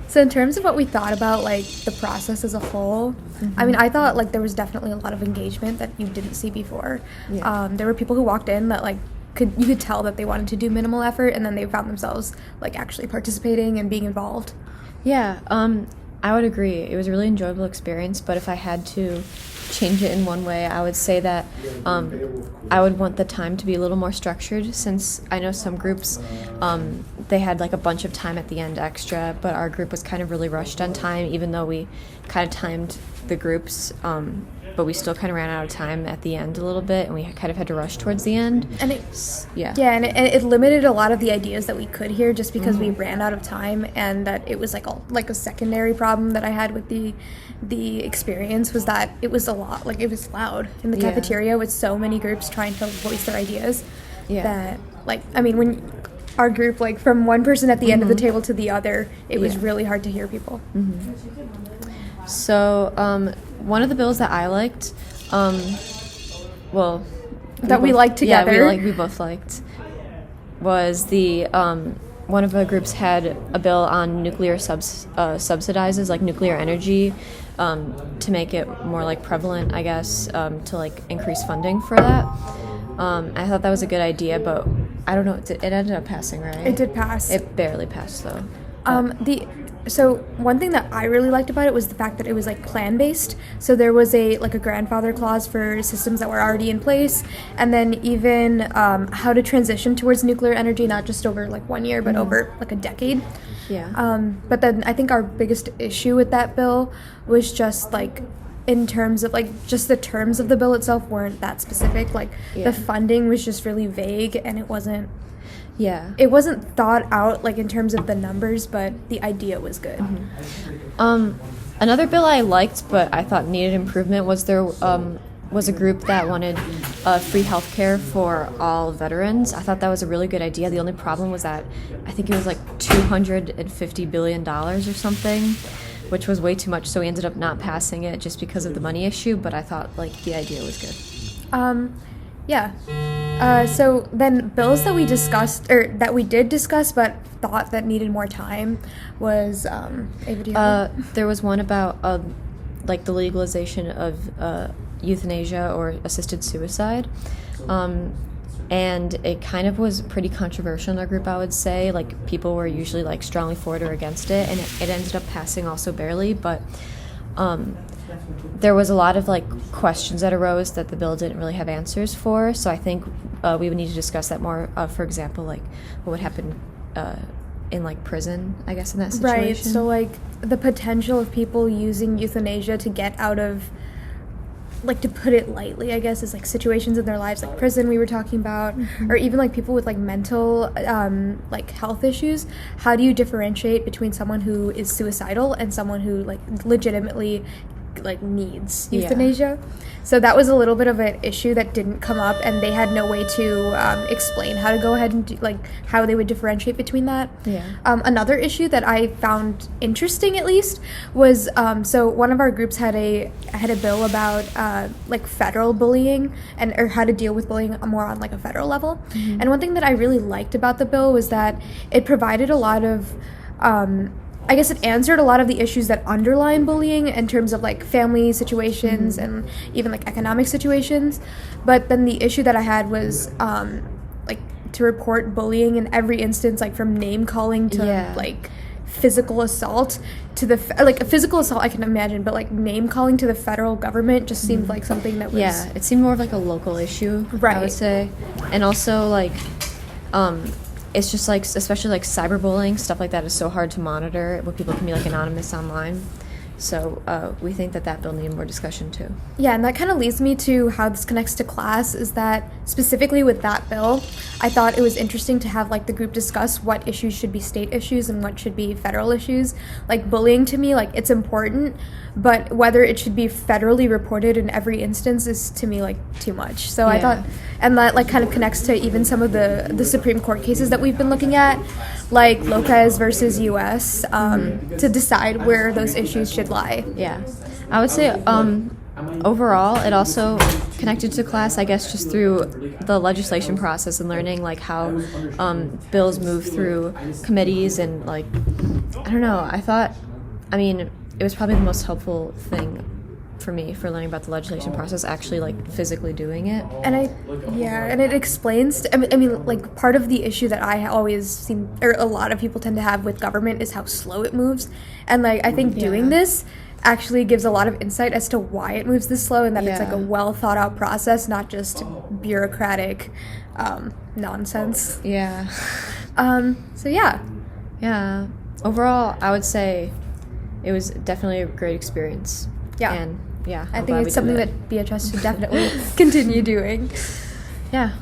So in terms of what we thought about like the process as a whole, I mean, I thought like there was definitely a lot of engagement that you didn't see before. Yeah. There were people who walked in that like you could tell that they wanted to do minimal effort, and then they found themselves like actually participating and being involved. Yeah, I would agree. It was a really enjoyable experience, but if I had to change it in one way, I would say that I would want the time to be a little more structured, since I know some groups, they had like a bunch of time at the end extra, but our group was kind of really rushed on time, even though we kind of timed the groups, but we still kind of ran out of time at the end a little bit, and we kind of had to rush towards the end. And Yeah, it limited a lot of the ideas that we could hear just because we ran out of time, and that it was like a secondary problem that I had with the experience was that it was a lot, like it was loud in the Yeah. cafeteria with so many groups trying to voice their ideas. Yeah. That like, I mean, when our group, like from one person at the end of the table to the other, it was Yeah. really hard to hear people. So, one of the bills that I liked, well, That we liked together. Yeah, we both liked, was the one of the groups had a bill on nuclear subsidizes, like nuclear energy, to make it more like prevalent, I guess, to like increase funding for that. I thought that was a good idea, but I don't know. It ended up passing, right? It did pass. It barely passed though. So one thing that I really liked about it was the fact that it was like plan based. So there was a grandfather clause for systems that were already in place, and then even how to transition towards nuclear energy, not just over like 1 year, but over like a decade. Yeah. But then I think our biggest issue with that bill was just like in terms of like just the terms of the bill itself weren't that specific. Like Yeah. the funding was just really vague, and it wasn't thought out like in terms of the numbers, but the idea was good. Another bill I liked, but I thought needed improvement, was there was a group that wanted free healthcare for all veterans. I thought that was a really good idea. The only problem was that I think it was like $250 billion or something, which was way too much. So we ended up not passing it just because of the money issue. But I thought like the idea was good. Yeah. So then bills that we discussed, or that we did discuss but thought that needed more time was Ava, do you have one? There was one about like the legalization of euthanasia or assisted suicide, and it kind of was pretty controversial in our group, I would say. Like people were usually like strongly for it or against it, and it ended up passing also barely, but there was a lot of like questions that arose that the bill didn't really have answers for. So I think we would need to discuss that more. For example, like what would happen in like prison, I guess, in that situation. Right. So like the potential of people using euthanasia to get out of, like, to put it lightly, I guess, is like situations in their lives, like prison we were talking about, or even like people with like mental like health issues. How do you differentiate between someone who is suicidal and someone who like legitimately like needs euthanasia? So that was a little bit of an issue that didn't come up, and they had no way to explain how to go ahead and do, like how they would differentiate between that. Another issue that I found interesting, at least, was so one of our groups had a bill about like federal bullying or how to deal with bullying more on like a federal level. And one thing that I really liked about the bill was that it provided a lot of I guess it answered a lot of the issues that underline bullying in terms of like family situations and even like economic situations. But then the issue that I had was like to report bullying in every instance, like from name calling to like physical assault to like a physical assault I can imagine, but like name calling to the federal government just seemed like something that was it seemed more of like a local issue, right, I would say. And also like it's just like, especially like cyberbullying, stuff like that is so hard to monitor when people can be like anonymous online. So we think that bill needed more discussion too. Yeah, and that kind of leads me to how this connects to class, is that specifically with that bill, I thought it was interesting to have like the group discuss what issues should be state issues and what should be federal issues. Like bullying, to me, like it's important, but whether it should be federally reported in every instance is to me like too much. So I thought, and that like kind of connects to even some of the Supreme Court cases that we've been looking at, like Lopez versus U.S., to decide where those issues should lie. Yeah, I would say overall it also connected to class, I guess, just through the legislation process and learning like how bills move through committees and like I don't know. I mean, it was probably the most helpful thing for me for learning about the legislation process, actually like physically doing it. And and it explains. I mean, like part of the issue that I always seem, or a lot of people tend to have with government, is how slow it moves. And like I think doing this actually gives a lot of insight as to why it moves this slow, and that it's like a well thought out process, not just bureaucratic nonsense. Yeah. So yeah. Yeah. Overall, I would say it was definitely a great experience. Yeah. And yeah, I think it's something that BHS should definitely continue doing. Yeah.